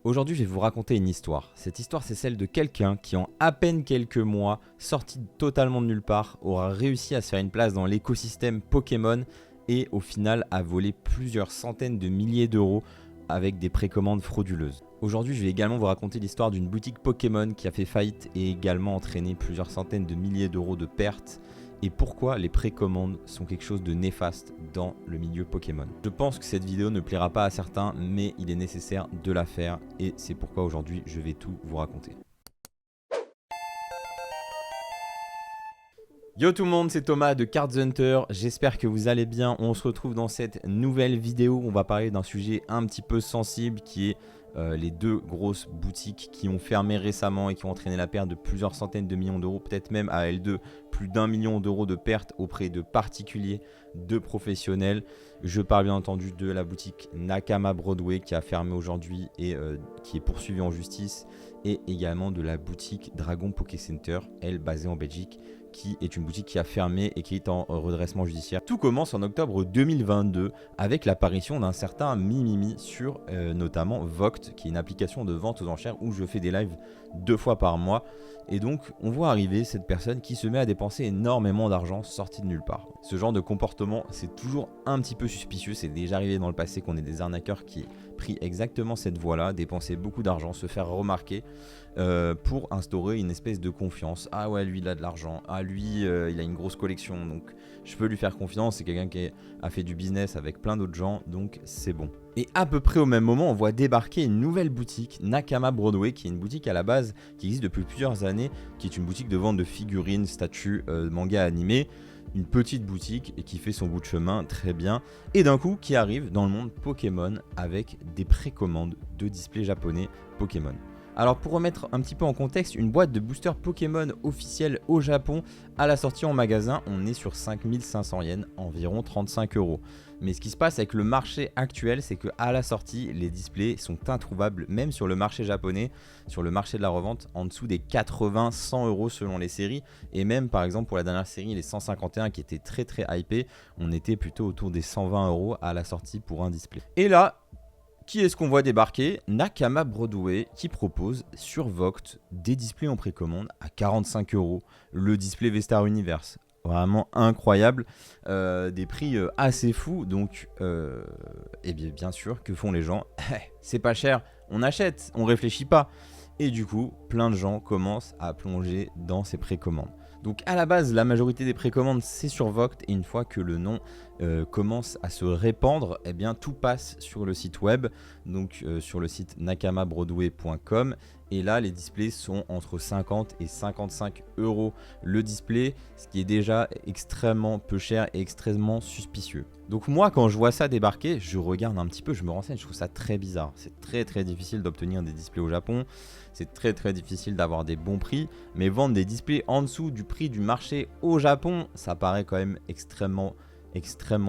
Aujourd'hui, je vais vous raconter une histoire. Cette histoire, c'est celle de quelqu'un qui, en à peine quelques mois, sorti totalement de nulle part, aura réussi à se faire une place dans l'écosystème Pokémon et au final a volé plusieurs centaines de milliers d'euros avec des précommandes frauduleuses. Aujourd'hui, je vais également vous raconter l'histoire d'une boutique Pokémon qui a fait faillite et également entraîné plusieurs centaines de milliers d'euros de pertes et pourquoi les précommandes sont quelque chose de néfaste dans le milieu Pokémon. Je pense que cette vidéo ne plaira pas à certains, mais il est nécessaire de la faire et c'est pourquoi aujourd'hui je vais tout vous raconter. Yo tout le monde, c'est Thomas de Cards Hunter, j'espère que vous allez bien. On se retrouve dans cette nouvelle vidéo, on va parler d'un sujet un petit peu sensible qui est les deux grosses boutiques qui ont fermé récemment et qui ont entraîné la perte de plusieurs centaines de millions d'euros, peut-être même à L2 plus d'1 million d'euros de pertes auprès de particuliers, de professionnels. Je parle bien entendu de la boutique Nakama Broadway qui a fermé aujourd'hui et qui est poursuivie en justice, et également de la boutique Dragon Poké Center, elle basée en Belgique, qui est une boutique qui a fermé et qui est en redressement judiciaire. Tout commence en octobre 2022 avec l'apparition d'un certain Mimimi sur notamment Voct, qui est une application de vente aux enchères où je fais des lives 2 fois par mois. Et donc on voit arriver cette personne qui se met à dépenser énormément d'argent sorti de nulle part. Ce genre de comportement, c'est toujours un petit peu suspicieux. C'est déjà arrivé dans le passé qu'on ait des arnaqueurs qui pris exactement cette voie-là, dépenser beaucoup d'argent, se faire remarquer pour instaurer une espèce de confiance. Ah ouais, lui il a de l'argent, ah lui il a une grosse collection, donc je peux lui faire confiance, c'est quelqu'un qui a fait du business avec plein d'autres gens, donc c'est bon. Et à peu près au même moment, on voit débarquer une nouvelle boutique, Nakama Broadway, qui est une boutique à la base qui existe depuis plusieurs années, qui est une boutique de vente de figurines, statues, mangas animés. Une petite boutique et qui fait son bout de chemin très bien, et d'un coup qui arrive dans le monde Pokémon avec des précommandes de displays japonais Pokémon. Alors pour remettre un petit peu en contexte, une boîte de boosters Pokémon officielle au Japon, à la sortie en magasin, on est sur 5500 yens, environ 35 euros. Mais ce qui se passe avec le marché actuel, c'est qu'à la sortie, les displays sont introuvables, même sur le marché japonais, sur le marché de la revente, en dessous des 80-100 euros selon les séries. Et même par exemple pour la dernière série, les 151 qui étaient très hypés, on était plutôt autour des 120 euros à la sortie pour un display. Et là, qui est-ce qu'on voit débarquer? Nakama Broadway qui propose sur Voct des displays en précommande à 45 euros. Le display V-Star Universe, vraiment incroyable, des prix assez fous. Donc, et bien sûr, que font les gens? C'est pas cher, on achète, on réfléchit pas. Et du coup, plein de gens commencent à plonger dans ces précommandes. Donc à la base, la majorité des précommandes, c'est sur Voct, et une fois que le nom commence à se répandre, eh bien tout passe sur le site web, donc sur le site nakamabroadway.com, et là les displays sont entre 50 et 55 euros le display, ce qui est déjà extrêmement peu cher et extrêmement suspicieux. Donc moi quand je vois ça débarquer, je regarde un petit peu, je me renseigne, je trouve ça très bizarre. C'est très difficile d'obtenir des displays au Japon, c'est très difficile d'avoir des bons prix, mais vendre des displays en dessous du prix du marché au Japon, ça paraît quand même extrêmement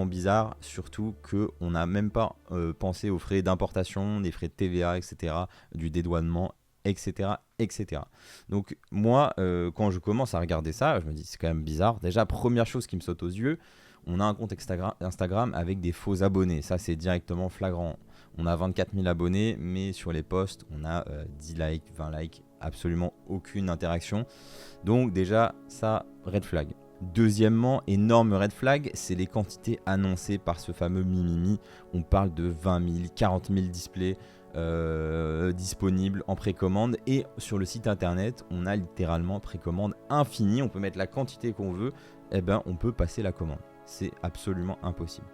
bizarre, surtout qu'on n'a même pas pensé aux frais d'importation, des frais de TVA, etc., du dédouanement, etc. Donc moi, quand je commence à regarder ça, je me dis c'est quand même bizarre. Déjà, première chose qui me saute aux yeux, on a un compte Instagram avec des faux abonnés. Ça, c'est directement flagrant. On a 24 000 abonnés, mais sur les posts, on a 10 likes, 20 likes, absolument aucune interaction. Donc déjà, ça, red flag. Deuxièmement, énorme red flag, c'est les quantités annoncées par ce fameux Mimimi. On parle de 20 000, 40 000 displays disponibles en précommande, et sur le site internet, on a littéralement précommande infinie. On peut mettre la quantité qu'on veut, et ben on peut passer la commande. C'est absolument impossible.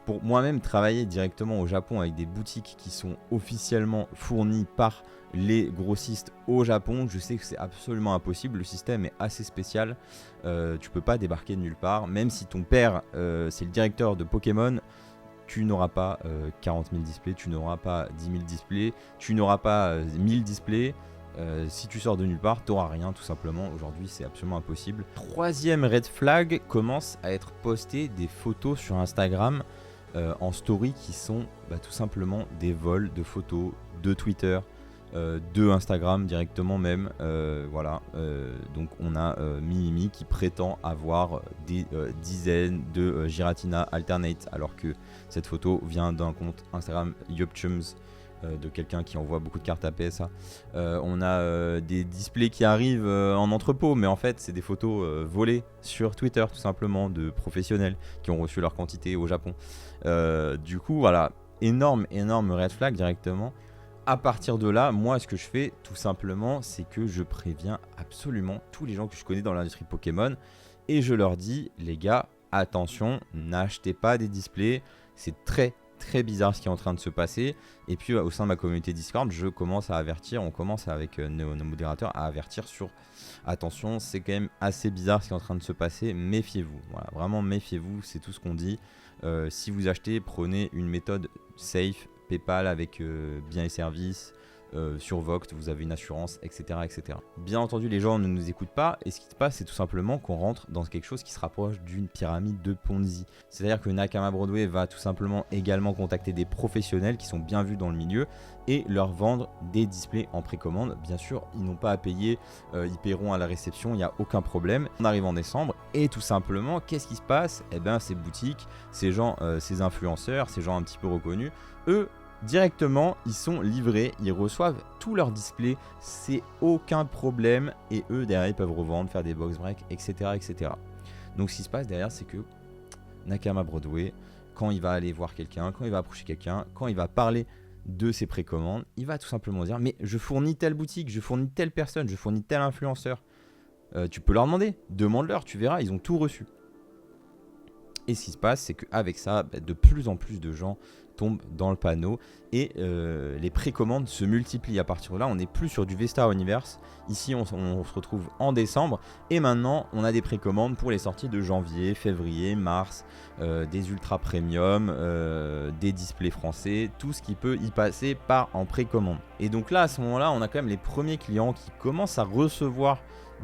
Pour moi-même travailler directement au Japon avec des boutiques qui sont officiellement fournies par les grossistes au Japon, je sais que c'est absolument impossible. Le système est assez spécial, tu peux pas débarquer de nulle part. Même si ton père c'est le directeur de Pokémon, tu n'auras pas 40 000 displays, tu n'auras pas 10 000 displays, tu n'auras pas 1000 displays. Si tu sors de nulle part, tu n'auras rien tout simplement. Aujourd'hui, c'est absolument impossible. Troisième red flag, commence à être posté des photos sur Instagram en story qui sont tout simplement des vols de photos de Twitter, de Instagram directement même. Voilà. Donc on a Mimimi qui prétend avoir des dizaines de Giratina alternate, alors que cette photo vient d'un compte Instagram Yopchums de quelqu'un qui envoie beaucoup de cartes à PSA. On a des displays qui arrivent en entrepôt, mais en fait c'est des photos volées sur Twitter tout simplement de professionnels qui ont reçu leur quantité au Japon. Du coup voilà, énorme red flag directement. À partir de là, moi ce que je fais tout simplement, c'est que je préviens absolument tous les gens que je connais dans l'industrie Pokémon et je leur dis, les gars, attention, n'achetez pas des displays, c'est très bizarre ce qui est en train de se passer. Et puis au sein de ma communauté Discord, je commence à avertir, on commence avec nos modérateurs à avertir sur attention, c'est quand même assez bizarre ce qui est en train de se passer, méfiez-vous. Voilà, vraiment méfiez-vous, c'est tout ce qu'on dit. Si vous achetez, prenez une méthode safe, PayPal avec biens et services. Sur Voct, vous avez une assurance, etc., etc. Bien entendu, les gens ne nous écoutent pas, et ce qui se passe, c'est tout simplement qu'on rentre dans quelque chose qui se rapproche d'une pyramide de Ponzi. C'est-à-dire que Nakama Broadway va tout simplement également contacter des professionnels qui sont bien vus dans le milieu et leur vendre des displays en précommande. Bien sûr, ils n'ont pas à payer, ils paieront à la réception, il n'y a aucun problème. On arrive en décembre, et tout simplement, qu'est-ce qui se passe? Eh bien, ces boutiques, ces gens, ces influenceurs, ces gens un petit peu reconnus, eux, directement, ils sont livrés, ils reçoivent tous leurs displays, c'est aucun problème, et eux derrière ils peuvent revendre, faire des box breaks, etc., etc. Donc ce qui se passe derrière, c'est que Nakama Broadway, quand il va aller voir quelqu'un, quand il va approcher quelqu'un, quand il va parler de ses précommandes, il va tout simplement dire mais je fournis telle boutique, je fournis telle personne, je fournis tel influenceur. Tu peux leur demander, demande-leur, tu verras, ils ont tout reçu. Et ce qui se passe, c'est qu'avec ça, de plus en plus de gens tombent dans le panneau et les précommandes se multiplient. À partir de là, on n'est plus sur du V-Star Universe. Ici, on se retrouve en décembre et maintenant, on a des précommandes pour les sorties de janvier, février, mars, des ultra premium, des displays français, tout ce qui peut y passer part en précommande. Et donc là, à ce moment-là, on a quand même les premiers clients qui commencent à recevoir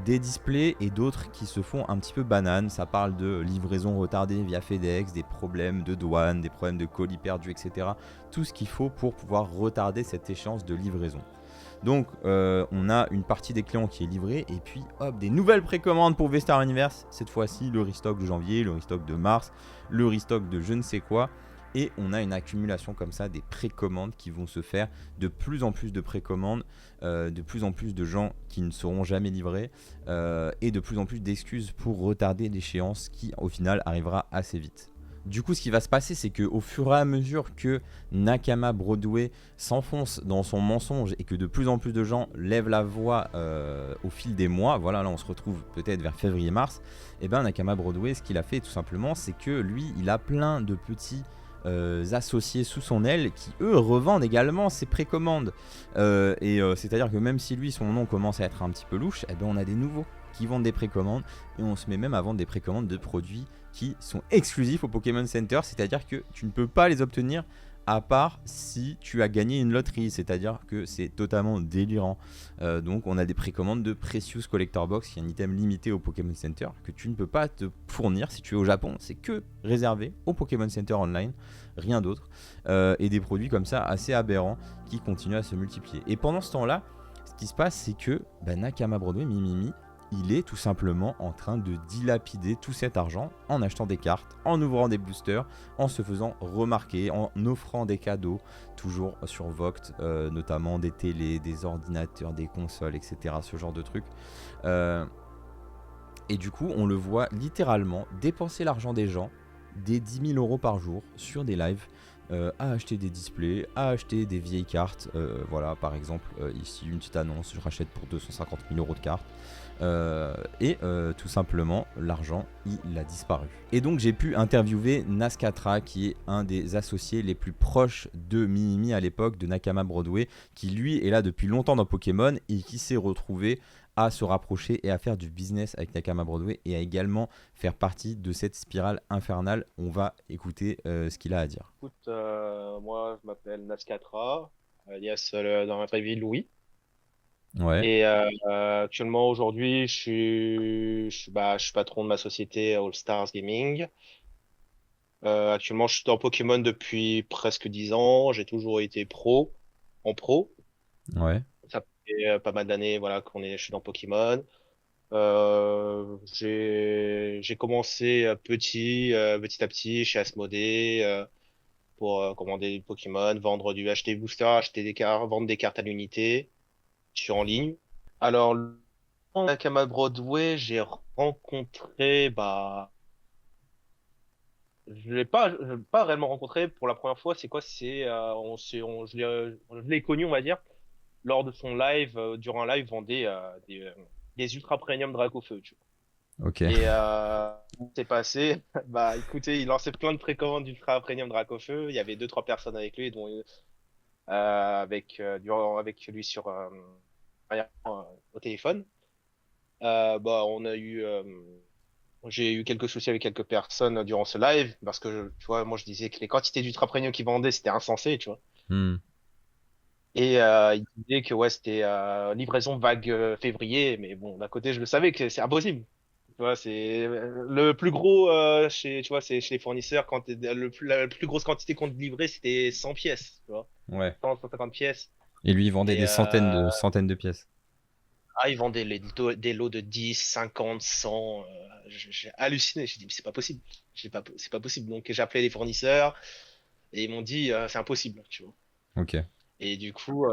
des displays et d'autres qui se font un petit peu bananes. Ça parle de livraison retardée via FedEx, des problèmes de douane, des problèmes de colis perdus, etc. Tout ce qu'il faut pour pouvoir retarder cette échéance de livraison. Donc on a une partie des clients qui est livrée et puis hop, des nouvelles précommandes pour V-Star Universe. Cette fois-ci le restock de janvier, le restock de mars, le restock de je ne sais quoi. Et on a une accumulation comme ça des précommandes qui vont se faire, de plus en plus de précommandes, de plus en plus de gens qui ne seront jamais livrés et de plus en plus d'excuses pour retarder l'échéance qui au final arrivera assez vite. Du coup, ce qui va se passer, c'est qu'au fur et à mesure que Nakama Broadway s'enfonce dans son mensonge et que de plus en plus de gens lèvent la voix au fil des mois, voilà, là on se retrouve peut-être vers février-mars, et bien Nakama Broadway, ce qu'il a fait tout simplement, c'est que lui, il a plein de petits associés sous son aile qui eux revendent également ses précommandes c'est-à-dire que même si lui son nom commence à être un petit peu louche, eh ben on a des nouveaux qui vendent des précommandes et on se met même à vendre des précommandes de produits qui sont exclusifs au Pokémon Center, c'est-à-dire que tu ne peux pas les obtenir à part si tu as gagné une loterie, c'est-à-dire que c'est totalement délirant. Donc on a des précommandes de Precious Collector Box, qui est un item limité au Pokémon Center, que tu ne peux pas te fournir si tu es au Japon, c'est que réservé au Pokémon Center Online, rien d'autre. Et des produits comme ça assez aberrants qui continuent à se multiplier. Et pendant ce temps-là, ce qui se passe, c'est que Nakama Broadway, Mimimi, il est tout simplement en train de dilapider tout cet argent en achetant des cartes, en ouvrant des boosters, en se faisant remarquer, en offrant des cadeaux, toujours sur Voct, notamment des télés, des ordinateurs, des consoles, etc. Ce genre de trucs. Et du coup, on le voit littéralement dépenser l'argent des gens, des 10 000 € par jour, sur des lives, à acheter des displays, à acheter des vieilles cartes. Voilà, par exemple, ici une petite annonce, je rachète pour 250 000 € de cartes. Tout simplement l'argent il a disparu. Et donc j'ai pu interviewer Nascatra, qui est un des associés les plus proches de Mimimi à l'époque, de Nakama Broadway, qui lui est là depuis longtemps dans Pokémon et qui s'est retrouvé à se rapprocher et à faire du business avec Nakama Broadway et à également faire partie de cette spirale infernale. On va écouter ce qu'il a à dire. Écoute, moi, je m'appelle Nascatra, alias dans la vraie vie Louis. Ouais, Et actuellement, aujourd'hui, je suis patron de ma société All Stars Gaming. Actuellement, je suis dans Pokémon depuis presque 10 ans. J'ai toujours été en pro. ouais, Ça fait pas mal d'années, voilà, je suis dans Pokémon. J'ai commencé petit à petit chez Asmodée. pour commander des Pokémon, vendre acheter des boosters, acheter des cartes, vendre des cartes à l'unité. Je suis en ligne. Alors, Nakama Broadway, j'ai rencontré, je l'ai pas réellement rencontré pour la première fois. C'est quoi? Je l'ai connu, on va dire, lors de son live, durant un live, vendait des ultra premium Dracofeu, tu vois. Ok. Et c'est passé, bah écoutez, il lançait plein de précommandes d'ultra premium Dracofeu. Il y avait deux, trois personnes avec lui, dont avec lui sur au téléphone. Bah j'ai eu quelques soucis avec quelques personnes durant ce live parce que tu vois, moi je disais que les quantités d'ultra premium qu'ils vendaient c'était insensé, tu vois. Hmm. Et il disait que ouais, c'était livraison vague février, mais bon, d'un côté, je le savais que c'est impossible. Tu vois, c'est le plus gros tu vois, c'est chez les fournisseurs quand la plus grosse quantité qu'on te livrait, c'était 100 pièces, tu vois, Ouais. 100, 150 pièces. Et lui, il vendait Et des centaines de pièces. ils vendaient des lots de 10, 50, 100. J'ai halluciné. J'ai dit, mais c'est pas possible. C'est pas possible. Donc j'ai appelé les fournisseurs et ils m'ont dit, c'est impossible, tu vois. Ok. Et du coup,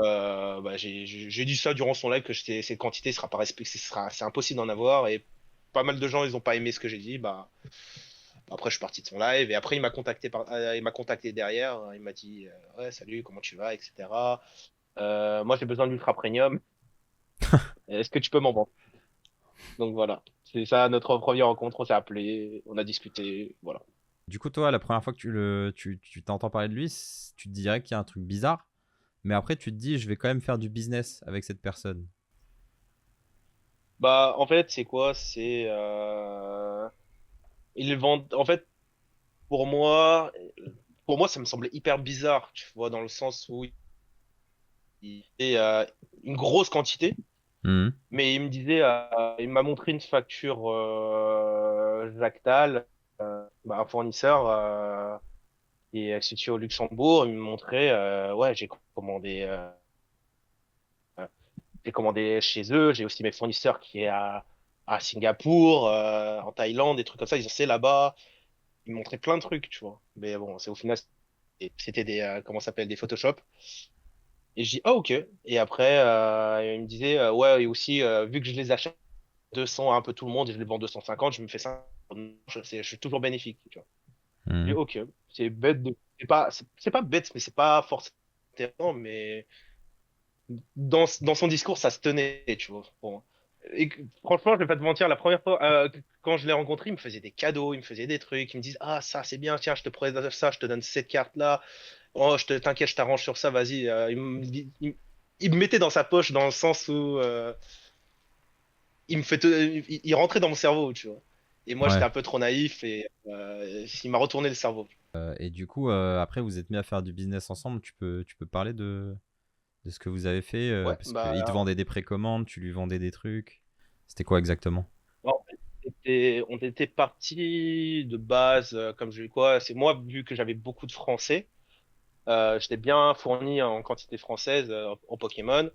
j'ai dit ça durant son live que cette quantité sera pas respectée, c'est impossible d'en avoir. Et pas mal de gens, ils ont pas aimé ce que j'ai dit. Après, je suis parti de son live et après, il m'a contacté derrière. Il m'a dit, ouais, salut, comment tu vas, etc. Moi, j'ai besoin d'ultra premium. Est-ce que tu peux m'en vendre? Donc voilà, c'est ça notre première rencontre. On s'est appelé, on a discuté, voilà. Du coup, toi, la première fois que tu t'entends parler de lui, tu te dirais qu'il y a un truc bizarre, mais après, tu te dis, je vais quand même faire du business avec cette personne. Bah, en fait, c'est quoi? Ils vendent. En fait, pour moi, pour moi, ça me semblait hyper bizarre, tu vois, dans le sens où il et une grosse quantité, Mhm. mais il me disait, il m'a montré une facture Jactal, un fournisseur qui est situé au Luxembourg. Il me montrait, ouais, commandé. J'ai commandé chez eux. J'ai aussi mes fournisseurs qui est à Singapour, en Thaïlande, des trucs comme ça. Ils ont c'est là-bas. Ils me montraient plein de trucs, tu vois. Mais bon, c'est au final, c'était comment ça s'appelle, des Photoshop. Et je dis, ah, ok. Et après, il me disait, ouais, et aussi, vu que je les achète 200 à un peu tout le monde et je les vends 250, je me fais ça. Je suis toujours bénéfique, tu vois. Je dis, Mhm. ok. C'est pas bête, mais c'est pas forcément intéressant, mais dans son discours, ça se tenait, tu vois. Bon. Franchement, je vais pas te mentir, la première fois, quand je l'ai rencontré, il me faisait des cadeaux, il me faisait des trucs, il me disait, ah, ça, c'est bien, tiens, je te présente ça, je te donne cette carte-là. Oh, t'inquiète, je t'arrange sur ça, vas-y. Il me mettait dans sa poche dans le sens où il rentrait dans mon cerveau, tu vois. Et moi, j'étais Ouais. un peu trop naïf et il m'a retourné le cerveau. Et du coup, après, vous êtes mis à faire du business ensemble. Tu peux parler de ce que vous avez fait Ouais, parce qu'il te vendait des précommandes, tu lui vendais des trucs. C'était quoi exactement? bon, on était parti de base, comme je dis quoi, c'est moi, vu que j'avais beaucoup de Français, j'étais bien fourni en quantité française en Pokémon.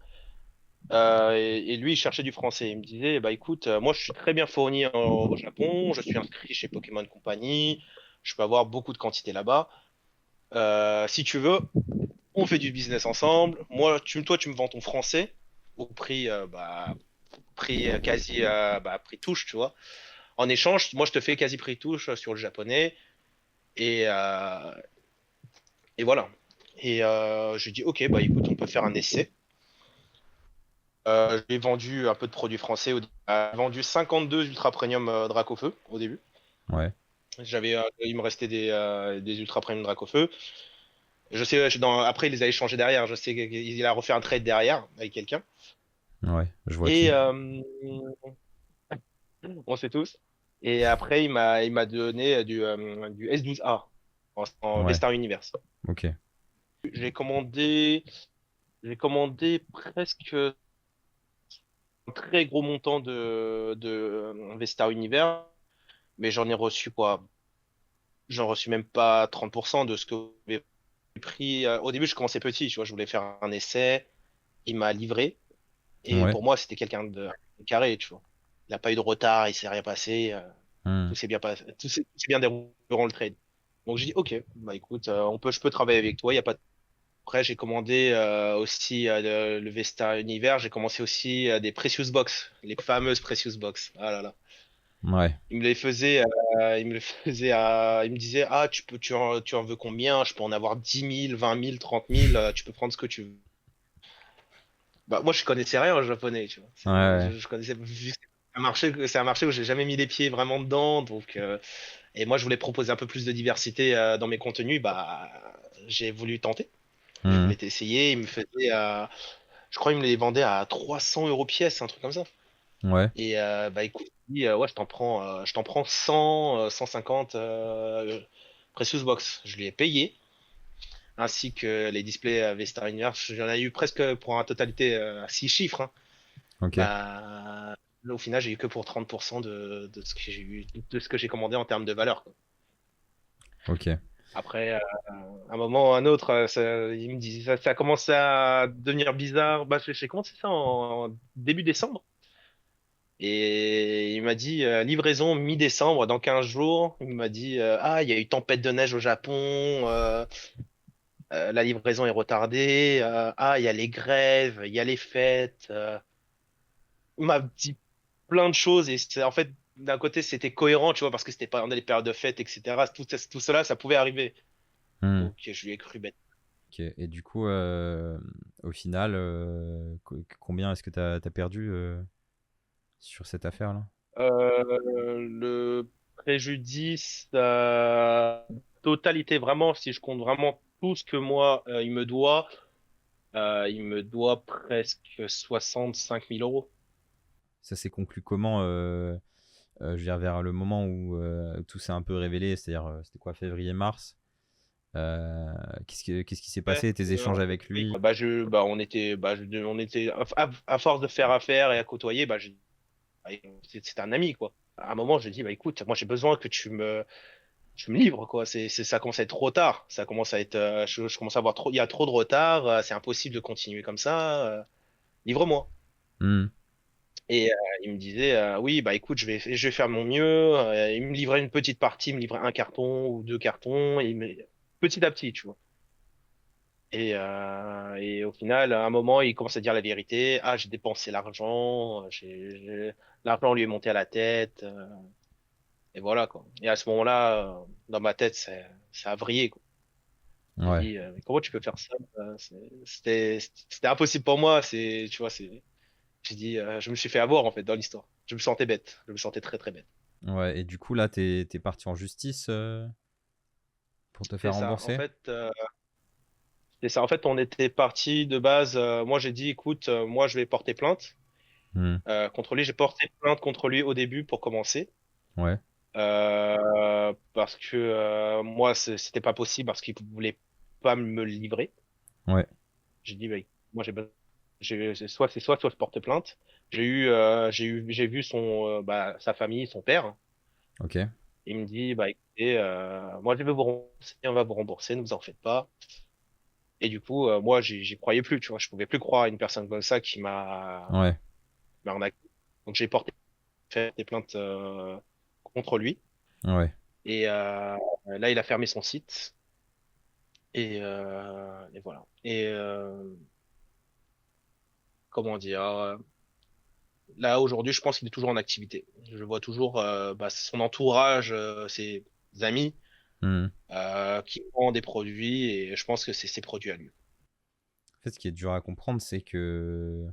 Et lui, il cherchait du français. Il me disait, bah écoute, moi je suis très bien fourni au Japon, je suis inscrit chez Pokémon Company, je peux avoir beaucoup de quantité là-bas. Si tu veux, on fait du business ensemble. Toi, tu me vends ton français au prix, prix quasi, prix touche, tu vois. En échange, moi je te fais quasi prix touche sur le japonais. Et, euh, et voilà. Et je lui dis, ok, bah écoute, on peut faire un essai. J'ai vendu un peu de produits français. J'ai vendu 52 Ultra Premium Dracofeu au début. Ouais. Il me restait des Ultra Premium Dracofeu. Je sais, après, il les a échangés derrière. Je sais qu'il a refait un trade derrière avec quelqu'un. Ouais. Je vois Et qui. on sait tous. Et après, il m'a donné du S12A en Ouais. V-Star Universe. Ok. J'ai commandé, j'ai commandé presque un très gros montant de V-Star Univers, mais j'en ai reçu quoi? J'en reçu même pas 30% de ce que j'avais pris. Au début, je commençais petit, tu vois, je voulais faire un essai. Il m'a livré. Et Ouais. pour moi, c'était quelqu'un de carré, tu vois. Il n'a pas eu de retard, il s'est rien passé. Hmm. Tout s'est bien déroulé durant le trade. Donc j'ai dit, ok, bah écoute, je peux travailler avec toi, il y a pas de... Après, j'ai commandé aussi le Vesta Univers, j'ai commencé aussi des Precious Box, les fameuses Precious Box. Ah là là. Ouais. Il me les faisait, il me le faisait il me disait, ah, tu en veux combien? Je peux en avoir 10 000, 20 000, 30 000, tu peux prendre ce que tu veux. Bah, moi, je connaissais rien en japonais, tu vois. Ouais, ouais. Je connaissais, vu que c'est un marché où j'ai jamais mis les pieds vraiment dedans, et moi, je voulais proposer un peu plus de diversité, dans mes contenus, bah, j'ai voulu tenter. Je Mhm. voulais essayer, je crois qu'il me les vendait à 300 euros pièce, un truc comme ça. Ouais. Et bah écoute, il dit, ouais, je t'en prends 100, 150 Precious Box. Je lui ai payé, ainsi que les displays Vesta Universe. J'en ai eu presque pour un totalité à 6 chiffres, hein. Ok. Bah, là, au final, j'ai eu que pour 30% de ce que j'ai eu, de ce que j'ai commandé en termes de valeur, quoi. Ok. Après, un moment ou un autre, il me dit, ça a commencé à devenir bizarre. Bah, j'ai commencé ça en début décembre. Et il m'a dit livraison mi-décembre, dans 15 jours. Il m'a dit ah, il y a eu tempête de neige au Japon, la livraison est retardée, ah, il y a les grèves, il y a les fêtes. Il m'a dit plein de choses et en fait, d'un côté, c'était cohérent, tu vois, parce que c'était pas dans les périodes de fêtes, etc. Tout cela, ça pouvait arriver. Mhm. Donc, je lui ai cru bête. Ok. Et du coup, au final, combien est-ce que t'as perdu sur cette affaire-là? Le préjudice, totalité, vraiment, si je compte vraiment tout ce que moi, il me doit presque 65 000 euros. Ça s'est conclu comment je veux dire, vers le moment où tout s'est un peu révélé, c'est-à-dire, c'était quoi, février-mars? Qu'est-ce qui s'est Ouais, passé, tes échanges avec oui. lui? On était, à force de faire affaire et à côtoyer, c'est un ami, quoi. À un moment, je dis, bah, écoute, moi, j'ai besoin que tu me livres, quoi. Ça commence à être trop tard. Ça commence à être, je commence à avoir trop, il y a trop de retard. C'est impossible de continuer comme ça. Livre-moi. Mhm. Et il me disait, oui, bah écoute, je vais faire mon mieux. Il me livrait une petite partie, il me livrait un carton ou deux cartons, petit à petit, tu vois. Et au final, à un moment, il commence à dire la vérité. Ah, j'ai dépensé l'argent, l'argent lui est monté à la tête, et voilà, quoi. Et à ce moment-là, dans ma tête, ça a vrillé, quoi. J'ai Ouais. dit, mais comment tu peux faire ça? C'était impossible pour moi. Tu vois, j'ai dit, je me suis fait avoir, en fait, dans l'histoire. Je me sentais bête. Je me sentais très, très bête. Ouais. Et du coup, là, t'es parti en justice pour te C'est faire ça. rembourser? C'est ça. En fait, on était parti de base. Moi, j'ai dit, écoute, moi, je vais porter plainte Mhm. contre lui. J'ai porté plainte contre lui au début pour commencer. Ouais. Parce que moi, c'était pas possible parce qu'il voulait pas me le livrer. Ouais. J'ai dit, bah, moi, soit je porte plainte. J'ai vu sa famille, son père. Ok. Il me dit, bah, écoutez, moi, je vais vous rembourser, on va vous rembourser, ne vous en faites pas. Et du coup, moi, j'y croyais plus, tu vois. Je pouvais plus croire à une personne comme ça Ouais. m'a arnaqué. Donc, j'ai fait des plaintes, contre lui. Ouais. Et là, il a fermé son site. Et voilà. Et comment dire, là, aujourd'hui, je pense qu'il est toujours en activité. Je vois toujours son entourage, ses amis, Mhm. qui vendent des produits et je pense que c'est ses produits à lui. En fait, ce qui est dur à comprendre, c'est qu'il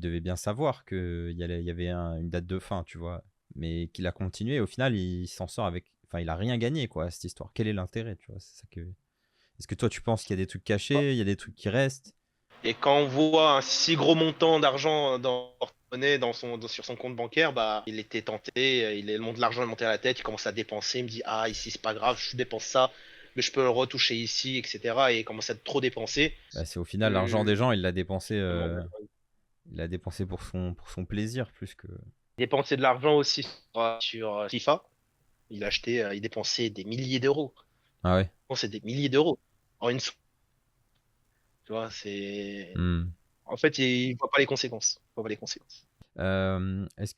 devait bien savoir qu'il y avait une date de fin, tu vois. Mais qu'il a continué. Au final, il s'en sort avec. Enfin, il a rien gagné, quoi, cette histoire. Quel est l'intérêt, tu vois? C'est ça que. Est-ce que toi, tu penses qu'il y a des trucs cachés, il y a des trucs qui restent? Et quand on voit un si gros montant d'argent dans son porte-monnaie, sur son compte bancaire, bah, il était tenté, l'argent est monté à la tête, il commence à dépenser, il me dit, ah, ici, c'est pas grave, je dépense ça, mais je peux le retoucher ici, etc. Et il commence à trop dépenser. Bah, c'est au final l'argent des Euh, gens, il l'a dépensé pour son plaisir plus que. Dépenser de l'argent aussi sur FIFA. Il dépensait des milliers d'euros. Ah ouais. Bon, c'est des milliers d'euros en une soirée. Tu vois, c'est. Hmm. En fait, il voit pas les conséquences. Il voit pas les conséquences. Est-ce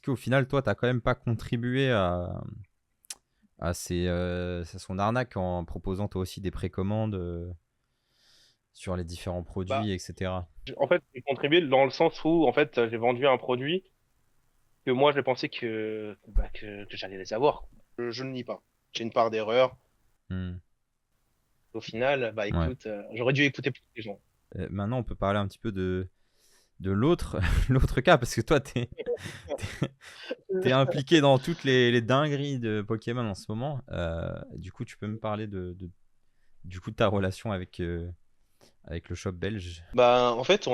qu'au final, toi, t'as quand même pas contribué Ah, c'est son arnaque en proposant toi aussi des précommandes sur les différents Bah, produits, etc. en fait, j'ai contribué dans le sens où, en fait, j'ai vendu un produit que moi, je pensais que j'allais les avoir. Je ne nie pas. J'ai une part d'erreur. Hmm. Au final, bah Ouais. écoute, j'aurais dû écouter plus les gens. Maintenant, on peut parler un petit peu de l'autre l'autre cas, parce que toi, t'es impliqué dans toutes les dingueries de Pokémon en ce moment. Du coup, tu peux me parler du coup, de ta relation avec le shop belge. Bah, en fait,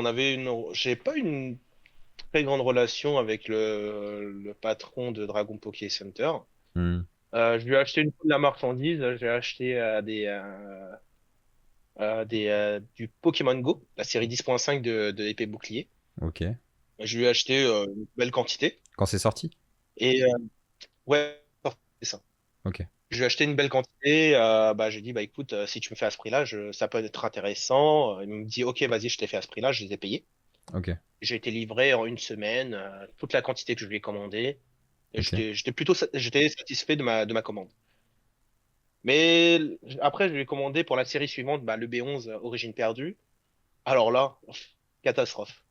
j'ai pas une très grande relation avec le patron de Dragon Poké Center. Hmm. Je lui ai acheté une fois de la marchandise. J'ai acheté du Pokémon Go, la série 10.5 de épée bouclier. Ok. Je lui ai acheté une belle quantité. Quand c'est sorti? Et ouais, c'est ça. Ok. Je lui ai acheté une belle quantité. Bah, j'ai dit, bah écoute, si tu me fais à ce prix-là, ça peut être intéressant. Il me dit, ok, vas-y, je t'ai fait à ce prix-là, je les ai payés. Ok. J'ai été livré en une semaine, toute la quantité que je lui ai commandée. Et Ok. j'étais satisfait de ma commande. Mais après, je lui ai commandé pour la série suivante, bah, le B11 Origine perdue. Alors là, catastrophe.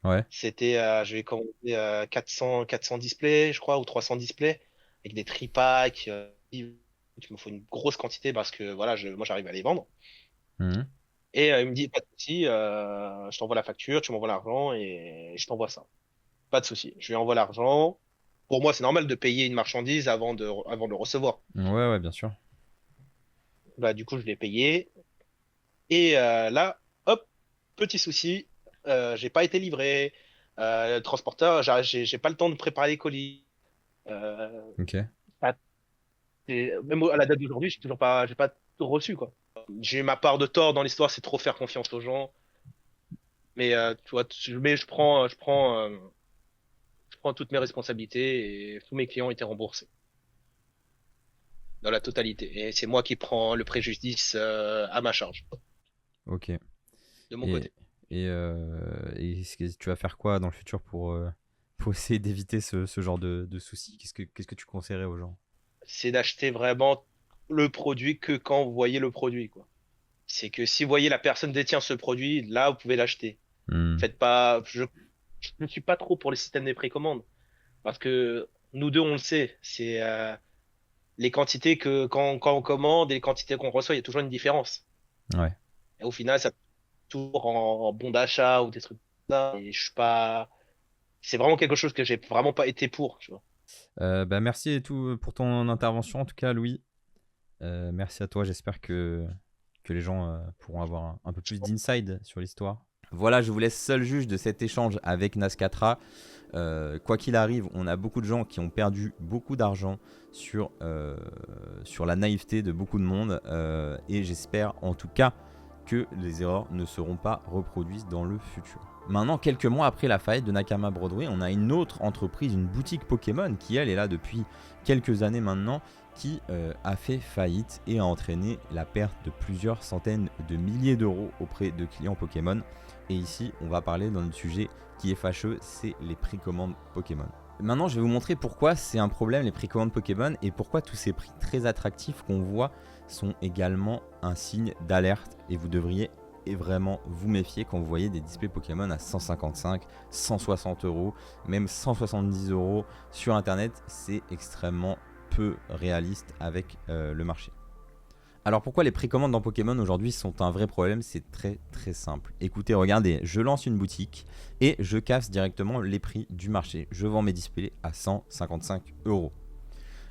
Ouais. Je lui ai commandé 400 displays, je crois, ou 300 displays, avec des tripacks. Il me faut une grosse quantité parce que voilà, moi j'arrive à les vendre. Mhm. Et il me dit, pas de souci, je t'envoie la facture, tu m'envoies l'argent et je t'envoie ça. Pas de souci. Je lui envoie l'argent. Pour moi, c'est normal de payer une marchandise avant de le recevoir. Ouais, ouais, bien sûr. Bah, du coup, je l'ai payé. Et là, hop, petit souci, j'ai pas été livré. Le transporteur, j'ai pas le temps de préparer les colis. Euh, Ok. ah, même à la date d'aujourd'hui, j'ai pas tout reçu, quoi. J'ai eu ma part de tort dans l'histoire, c'est trop faire confiance aux gens. Mais tu vois, je prends toutes mes responsabilités et tous mes clients ont été remboursés dans la totalité. Et c'est moi qui prends le préjudice à ma charge, Ok. de mon Et, côté. et est-ce que tu vas faire quoi dans le futur pour essayer d'éviter ce genre de soucis? Qu'est-ce que tu conseillerais aux gens? C'est d'acheter vraiment le produit que quand vous voyez le produit, quoi. C'est que si vous voyez la personne détient ce produit, là, vous pouvez l'acheter. Hmm. Faites pas, je ne suis pas trop pour le système des précommandes parce que nous deux, on le sait, c'est les quantités que quand on commande et les quantités qu'on reçoit, il y a toujours une différence. Ouais. Et au final, ça toujours en bon d'achat ou des trucs comme ça. Et je suis pas, c'est vraiment quelque chose que j'ai vraiment pas été pour, tu vois. Bah, merci et tout pour ton intervention, en tout cas, Louis. Merci à toi. J'espère que les gens pourront avoir un peu plus d'insight sur l'histoire. Voilà, je vous laisse seul juge de cet échange avec Nascatra. Quoi qu'il arrive, on a beaucoup de gens qui ont perdu beaucoup d'argent sur la naïveté de beaucoup de monde. Et j'espère en tout cas que les erreurs ne seront pas reproduites dans le futur. Maintenant, quelques mois après la faillite de Nakama Broadway, on a une autre entreprise, une boutique Pokémon, qui elle est là depuis quelques années maintenant, qui a fait faillite et a entraîné la perte de plusieurs centaines de milliers d'euros auprès de clients Pokémon. Et ici, on va parler d'un sujet qui est fâcheux, c'est les précommandes Pokémon. Maintenant, je vais vous montrer pourquoi c'est un problème les précommandes Pokémon et pourquoi tous ces prix très attractifs qu'on voit sont également un signe d'alerte et vous devriez vraiment vous méfier quand vous voyez des displays Pokémon à 155, 160 euros, même 170 euros sur internet. C'est extrêmement peu réaliste avec le marché. Alors pourquoi les précommandes dans Pokémon aujourd'hui sont un vrai problème? C'est très très simple. Écoutez, regardez, je lance une boutique et je casse directement les prix du marché. Je vends mes displays à 155 euros.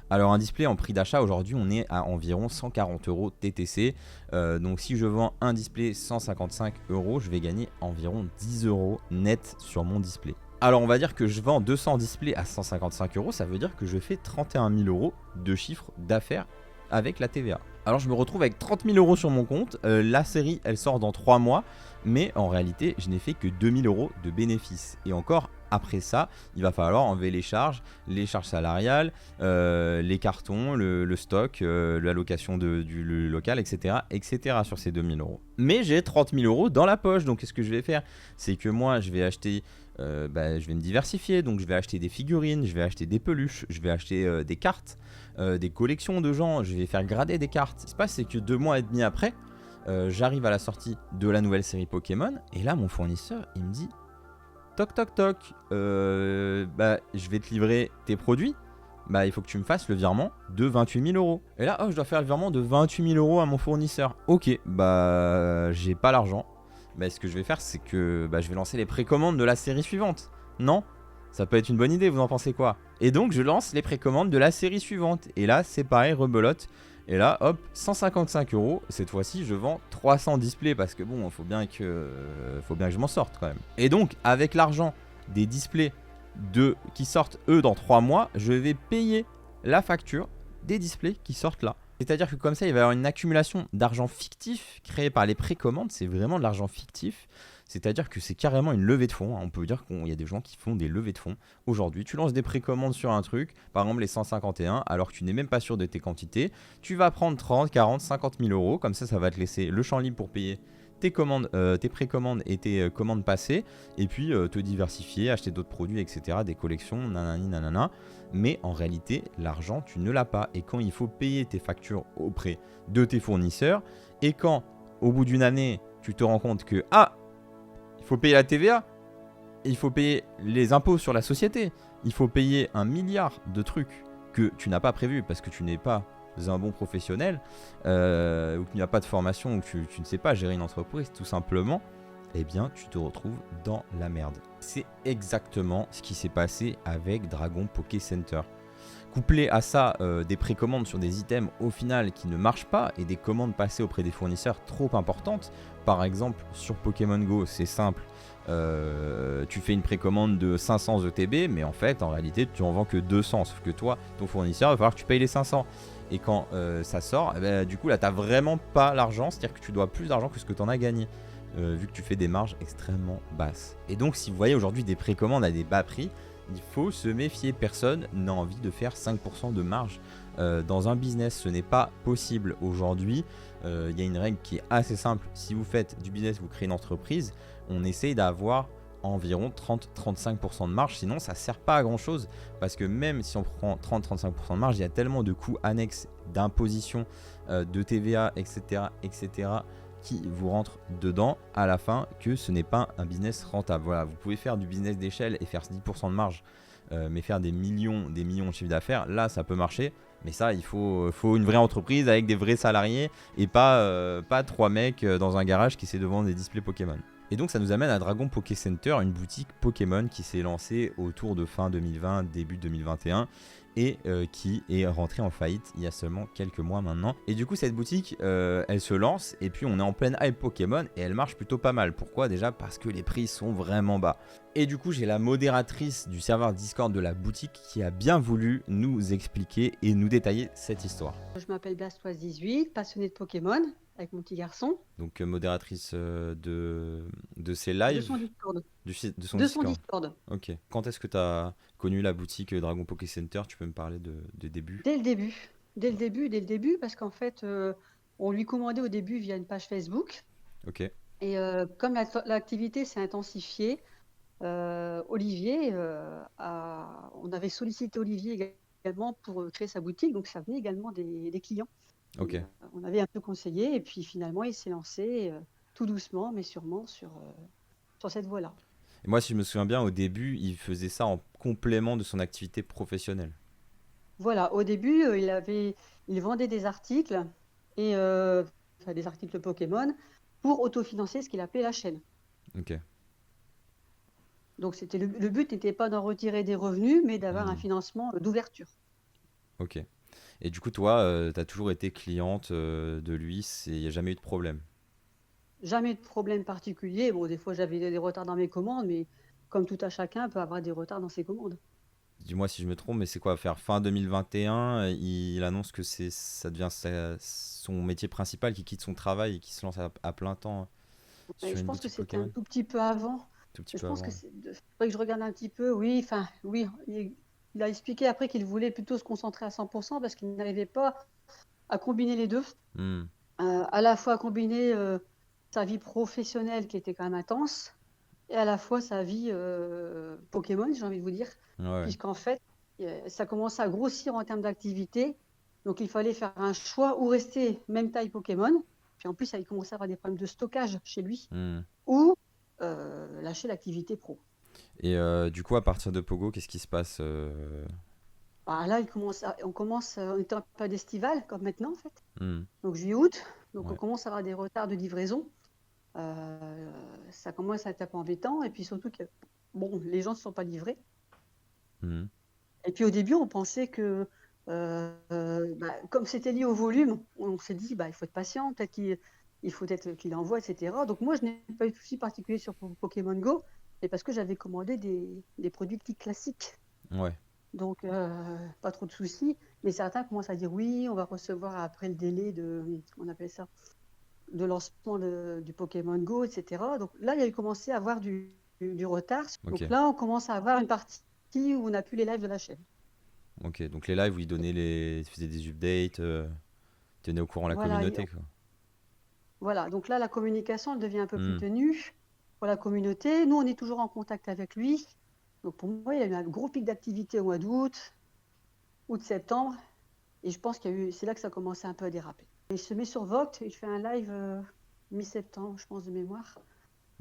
Alors un display en prix d'achat aujourd'hui on est à environ 140 euros TTC. Donc si je vends un display 155 euros, je vais gagner environ 10 euros net sur mon display. Alors on va dire que je vends 200 displays à 155 euros, ça veut dire que je fais 31 000 euros de chiffre d'affaires avec la TVA. Alors je me retrouve avec 30 000 euros sur mon compte. La série elle sort dans 3 mois, mais en réalité je n'ai fait que 2 000 euros de bénéfices. Et encore après ça, il va falloir enlever les charges salariales, les cartons, le stock, l'allocation du local, etc. sur ces 2000 euros. Mais j'ai 30 000 euros dans la poche, donc qu'est-ce que je vais faire? C'est que moi, je vais acheter, je vais me diversifier, donc je vais acheter des figurines, je vais acheter des peluches, je vais acheter des cartes, des collections de gens, je vais faire grader des cartes. Ce qui se passe, c'est que 2 mois et demi après, j'arrive à la sortie de la nouvelle série Pokémon, et là, mon fournisseur, il me dit toc toc toc, je vais te livrer tes produits, il faut que tu me fasses le virement de 28 000 euros. Et là, je dois faire le virement de 28 000 euros à mon fournisseur. Ok, j'ai pas l'argent. Ce que je vais faire, c'est que je vais lancer les précommandes de la série suivante. Non? Ça peut être une bonne idée, vous en pensez quoi? Et donc, je lance les précommandes de la série suivante. Et là, c'est pareil, rebelote. Et là, hop, 155 euros. Cette fois-ci, je vends 300 displays parce que bon, faut bien que je m'en sorte quand même. Et donc, avec l'argent des displays qui sortent eux dans 3 mois, je vais payer la facture des displays qui sortent là. C'est-à-dire que comme ça, il va y avoir une accumulation d'argent fictif créé par les précommandes. C'est vraiment de l'argent fictif. C'est-à-dire que c'est carrément une levée de fonds. On peut dire qu'il y a des gens qui font des levées de fonds. Aujourd'hui, tu lances des précommandes sur un truc, par exemple les 151, alors que tu n'es même pas sûr de tes quantités. Tu vas prendre 30, 40, 50 000 euros. Comme ça va te laisser le champ libre pour payer tes commandes, tes précommandes et tes commandes passées. Et puis te diversifier, acheter d'autres produits, etc. Des collections, nanani, nanana. Mais en réalité, l'argent, tu ne l'as pas. Et quand il faut payer tes factures auprès de tes fournisseurs, et quand, au bout d'une année, tu te rends compte que, il faut payer la TVA, il faut payer les impôts sur la société, il faut payer 1 milliard de trucs que tu n'as pas prévu parce que tu n'es pas un bon professionnel, ou que tu n'as pas de formation, ou que tu ne sais pas gérer une entreprise, tout simplement, eh bien, tu te retrouves dans la merde. C'est exactement ce qui s'est passé avec Dragon Poké Center. Couplé à ça, des précommandes sur des items au final qui ne marchent pas et des commandes passées auprès des fournisseurs trop importantes. Par exemple, sur Pokémon Go, c'est simple. Tu fais une précommande de 500 ETB, mais en fait, en réalité, tu en vends que 200. Sauf que toi, ton fournisseur, il va falloir que tu payes les 500. Et quand ça sort, du coup, là, tu n'as vraiment pas l'argent. C'est-à-dire que tu dois plus d'argent que ce que tu en as gagné. Vu que tu fais des marges extrêmement basses. Et donc, si vous voyez aujourd'hui des précommandes à des bas prix, il faut se méfier. Personne n'a envie de faire 5% de marge dans un business. Ce n'est pas possible aujourd'hui. Il y a une règle qui est assez simple. Si vous faites du business, vous créez une entreprise, on essaye d'avoir environ 30-35% de marge. Sinon, ça ne sert pas à grand chose. Parce que même si on prend 30-35% de marge, il y a tellement de coûts annexes d'imposition, de TVA, etc. qui vous rentrent dedans à la fin que ce n'est pas un business rentable. Voilà, vous pouvez faire du business d'échelle et faire 10% de marge, mais faire des millions de chiffre d'affaires, là ça peut marcher. Mais ça, il faut une vraie entreprise avec des vrais salariés et pas 3 mecs dans un garage qui essaient de vendre des displays Pokémon. Et donc ça nous amène à Dragon Poké Center, une boutique Pokémon qui s'est lancée autour de fin 2020, début 2021 et qui est rentrée en faillite il y a seulement quelques mois maintenant. Et du coup cette boutique, elle se lance et puis on est en pleine hype Pokémon et elle marche plutôt pas mal. Pourquoi? Déjà parce que les prix sont vraiment bas. Et du coup j'ai la modératrice du serveur Discord de la boutique qui a bien voulu nous expliquer et nous détailler cette histoire. Je m'appelle Blastoise18, passionnée de Pokémon avec mon petit garçon. Donc modératrice de ses lives. De son Discord. De son Discord. Ok. Quand est-ce que tu as connu la boutique Dragon Poké Center? Tu peux me parler de début? Dès le début, parce qu'en fait, on lui commandait au début via une page Facebook. Ok. Et comme l'activité s'est intensifiée, Olivier, on avait sollicité Olivier également pour créer sa boutique, donc ça venait également des clients. Ok. Et, on avait un peu conseillé, et puis finalement, il s'est lancé tout doucement, mais sûrement sur cette voie-là. Et moi, si je me souviens bien, au début, il faisait ça en complément de son activité professionnelle. Voilà, au début, il vendait des articles, et des articles Pokémon, pour autofinancer ce qu'il appelait la chaîne. Ok. Donc le but n'était pas d'en retirer des revenus, mais d'avoir un financement d'ouverture. Ok. Et du coup, toi, tu as toujours été cliente de lui, il n'y a jamais eu de problème? Jamais de problème particulier. Bon, des fois, j'avais des retards dans mes commandes, mais comme tout à chacun peut avoir des retards dans ses commandes. Dis-moi si je me trompe, mais c'est quoi? Faire fin 2021, il annonce que ça devient son métier principal, qu'il quitte son travail et qu'il se lance à plein temps sur Je une pense que boutique c'était un Pokémon. tout petit peu avant. tout petit Je peu pense que avant. faudrait que je regarde un petit peu. Oui, enfin, oui, il a expliqué après qu'il voulait plutôt se concentrer à 100% parce qu'il n'arrivait pas à combiner les deux. Hmm, À la fois combiner sa vie professionnelle qui était quand même intense et à la fois sa vie Pokémon, j'ai envie de vous dire, ouais. puisqu'en fait, ça commençait à grossir en termes d'activité. Donc il fallait faire un choix ou rester même taille Pokémon. Puis en plus, il commençait à avoir des problèmes de stockage chez lui Hmm. ou lâcher l'activité pro. Et du coup, à partir de Pogo, qu'est-ce qui se passe Bah, là, on est en période estivale, comme maintenant en fait. hmm, Donc juillet-août, donc on ouais. commence à avoir des retards de livraison. Ça commence à être un peu embêtant. Et puis surtout que bon, les gens ne sont pas livrés. Hmm, Et puis au début, on pensait que, comme c'était lié au volume, on s'est dit, il faut être patient, peut-être il faut peut-être qu'il envoie, etc. Donc moi, je n'ai pas eu de souci particulier sur Pokémon Go, mais parce que j'avais commandé des produits dits classiques. ouais. Donc pas trop de soucis. Mais certains commencent à dire, oui, on va recevoir après le délai on appelle ça, de lancement du Pokémon Go, etc. Donc là, il y a eu commencé à avoir du retard. Ok. Donc là, on commence à avoir une partie où on n'a plus les lives de la chaîne. Ok. Donc les lives, vous lui donnez les, faisiez des updates, tenez au courant la Voilà, communauté, quoi. voilà. Donc là, la communication, elle devient un peu plus Hmm, tenue pour la communauté. Nous, on est toujours en contact avec lui. Donc pour moi, il y a eu un gros pic d'activité au mois d'août, août-septembre. Et je pense c'est là que ça a commencé un peu à déraper. Il se met sur Voct et je fais un live mi-septembre, je pense, de mémoire.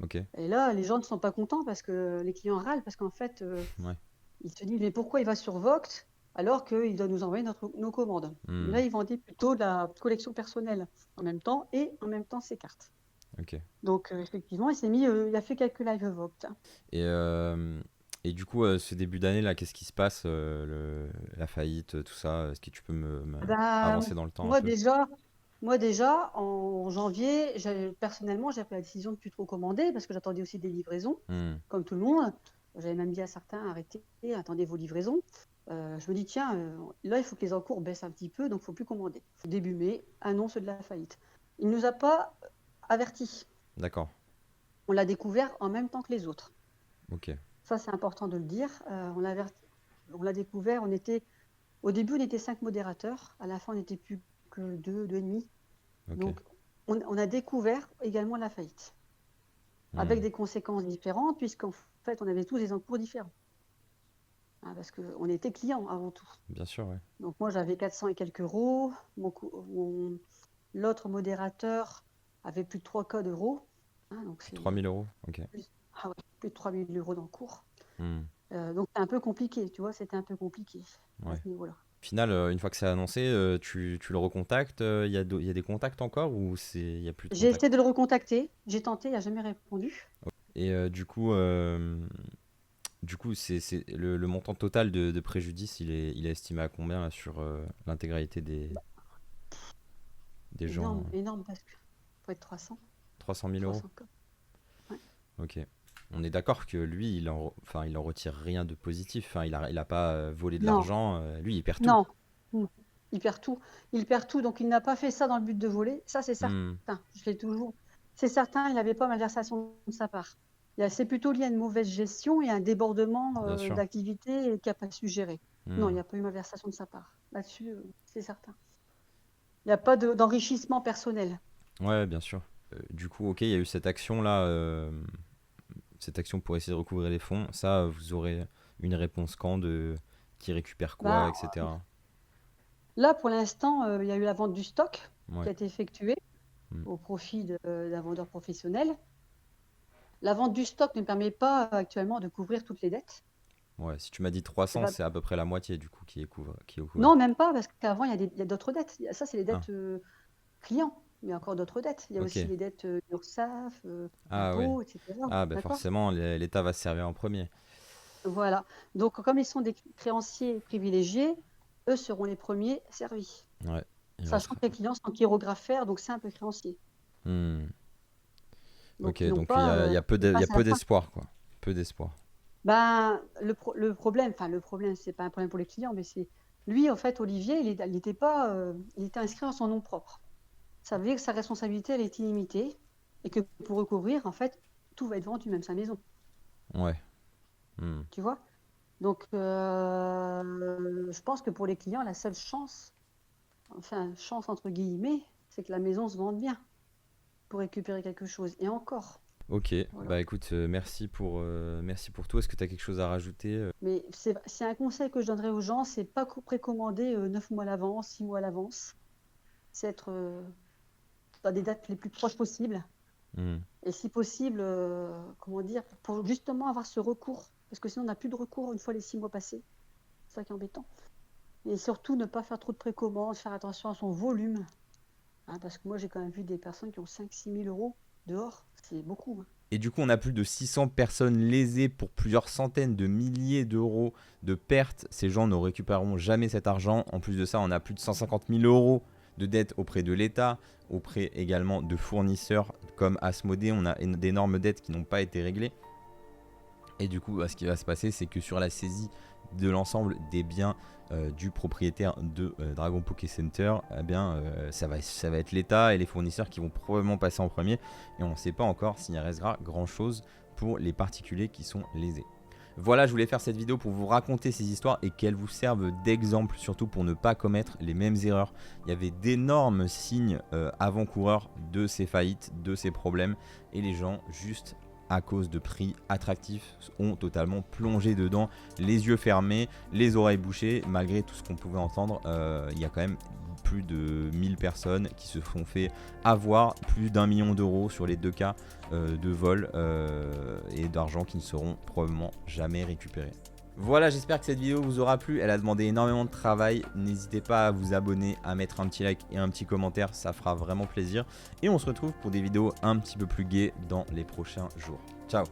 ok. Et là, les gens ne sont pas contents parce que les clients râlent parce qu'en fait, Ouais. ils se disent mais pourquoi il va sur Voct alors qu'il doit nous envoyer nos commandes. Mais là, Hmm, il vendait plutôt de la collection personnelle en même temps et en même temps ses cartes. ok. Donc effectivement, il a fait quelques live Voct. Et, euh, et du coup, ce début d'année là, qu'est-ce qui se passe, la faillite, tout ça, est-ce que tu peux me Ben, avancer dans le temps un moi peu? déjà, moi déjà, en janvier, personnellement, j'ai pris la décision de plus trop commander parce que j'attendais aussi des livraisons, Hmm, comme tout le monde. J'avais même dit à certains, arrêtez, attendez vos livraisons. Je me dis, tiens, là, il faut que les encours baissent un petit peu, donc il ne faut plus commander. Début mai, annonce de la faillite. Il ne nous a pas avertis. d'accord. On l'a découvert en même temps que les autres. Ok. Ça, c'est important de le dire. On l'a découvert, au début, on était 5 modérateurs. À la fin, on n'était plus que 2, 2,5. Ok. Donc, on a découvert également la faillite, avec Hmm, des conséquences différentes, puisqu'en fait, on avait tous des encours différents. Hein, parce qu'on était clients avant tout. bien sûr, ouais. Donc, moi, j'avais 400 et quelques euros. L'autre modérateur avait plus de 3 codes euros. Hein, donc, Plus de c'est 3 000 euros. Ok. plus de 3 000 euros d'encours. Hmm, Donc, c'est un peu compliqué, tu vois, c'était un peu compliqué à ouais. ce niveau-là. Au final, une fois que c'est annoncé, tu le recontactes. Il y a des contacts encore ou il y a plus de J'ai contacts? essayé de le recontacter. J'ai tenté, il n'a jamais répondu. Et du coup, c'est le montant total de préjudice, il est estimé à combien là, sur l'intégralité des gens? Énorme, énorme, parce que faut être 300. 300 000 euros? 300 codes. Ouais. Ok. On est d'accord que lui, enfin, il en retire rien de positif. Enfin, il a pas volé de Non, l'argent. Lui, il perd tout. non, non. Il perd tout. Il perd tout, donc il n'a pas fait ça dans le but de voler. Ça, c'est certain. Hmm, Je l'ai toujours. C'est certain, il n'avait pas malversation de sa part. C'est plutôt lié à une mauvaise gestion et à un débordement bien sûr. d'activité qu'il n'a pas su gérer. Non, il Hmm, n'y a pas eu malversation de sa part. Là-dessus, c'est certain. Il n'y a pas d'enrichissement personnel. ouais, bien sûr. Du coup, ok, il y a eu cette action là, cette action pour essayer de recouvrer les fonds. Ça, vous aurez une réponse quand de qui récupère quoi, Bah, etc. là, pour l'instant, il y a eu la vente du stock qui Ouais. a été effectuée Hmm. au profit d'un vendeur professionnel. La vente du stock ne permet pas actuellement de couvrir toutes les dettes. Ouais, si tu m'as dit C'est 300, pas- c'est à peu près la moitié du coup qui est couvert. Non, même pas, parce qu'avant, il y a d'autres dettes. Ça, c'est les Ah, dettes clients. Mais il y a encore d'autres dettes. Il y a aussi ok. les dettes URSSAF, Ah ouais. impôts, etc. Ah bah D'accord? forcément, l'État va se servir en premier. Voilà. Donc, comme ils sont des créanciers privilégiés, eux seront les premiers servis. Ouais. Il Sachant restera. que les clients sont chirographaires, donc simples créanciers. Hmm. Ok, Donc, ils n'ont donc pas, ils il y a passent à peu la fin. d'espoir quoi. Peu d'espoir. Ben, le problème, c'est pas un problème pour les clients, mais c'est lui, en fait, Olivier, il était pas, il était inscrit en son nom propre. Ça veut dire que sa responsabilité, elle est illimitée et que pour recourir, en fait, tout va être vendu, même sa maison. Ouais. Hmm. Tu vois? Donc, je pense que pour les clients, la seule chance, enfin, chance entre guillemets, c'est que la maison se vende bien pour récupérer quelque chose. Et encore, Ok, voilà. bah écoute, merci pour tout. Est-ce que tu as quelque chose à rajouter? Mais c'est un conseil que je donnerais aux gens, c'est pas précommander 9 mois à l'avance, 6 mois à l'avance. C'est être dans des dates les plus proches possibles. Hmm. Et si possible, comment dire, pour justement avoir ce recours. Parce que sinon, on n'a plus de recours une fois les 6 mois passés. C'est ça qui est embêtant. Et surtout, ne pas faire trop de précommandes, faire attention à son volume. Hein, parce que moi, j'ai quand même vu des personnes qui ont 5-6 000 euros dehors. C'est beaucoup. Hein. Et du coup, on a plus de 600 personnes lésées pour plusieurs centaines de milliers d'euros de pertes. Ces gens ne récupéreront jamais cet argent. En plus de ça, on a plus de 150 000 euros de dettes auprès de l'État, auprès également de fournisseurs comme Asmodée. On a d'énormes dettes qui n'ont pas été réglées. Et du coup, ce qui va se passer, c'est que sur la saisie de l'ensemble des biens du propriétaire de Dragon Poké Center, eh bien, ça va être l'État et les fournisseurs qui vont probablement passer en premier. Et on ne sait pas encore s'il restera grand-chose pour les particuliers qui sont lésés. Voilà, je voulais faire cette vidéo pour vous raconter ces histoires et qu'elles vous servent d'exemple, surtout pour ne pas commettre les mêmes erreurs. Il y avait d'énormes signes avant-coureurs de ces faillites, de ces problèmes, et les gens, juste à cause de prix attractifs, ont totalement plongé dedans, les yeux fermés, les oreilles bouchées. Malgré tout ce qu'on pouvait entendre, il y a quand même plus de 1000 personnes qui se sont fait avoir, plus d'1 million d'euros sur les 2 cas de vol et d'argent qui ne seront probablement jamais récupérés. Voilà, j'espère que cette vidéo vous aura plu. Elle a demandé énormément de travail. N'hésitez pas à vous abonner, à mettre un petit like et un petit commentaire, ça fera vraiment plaisir. Et on se retrouve pour des vidéos un petit peu plus gaies dans les prochains jours. Ciao!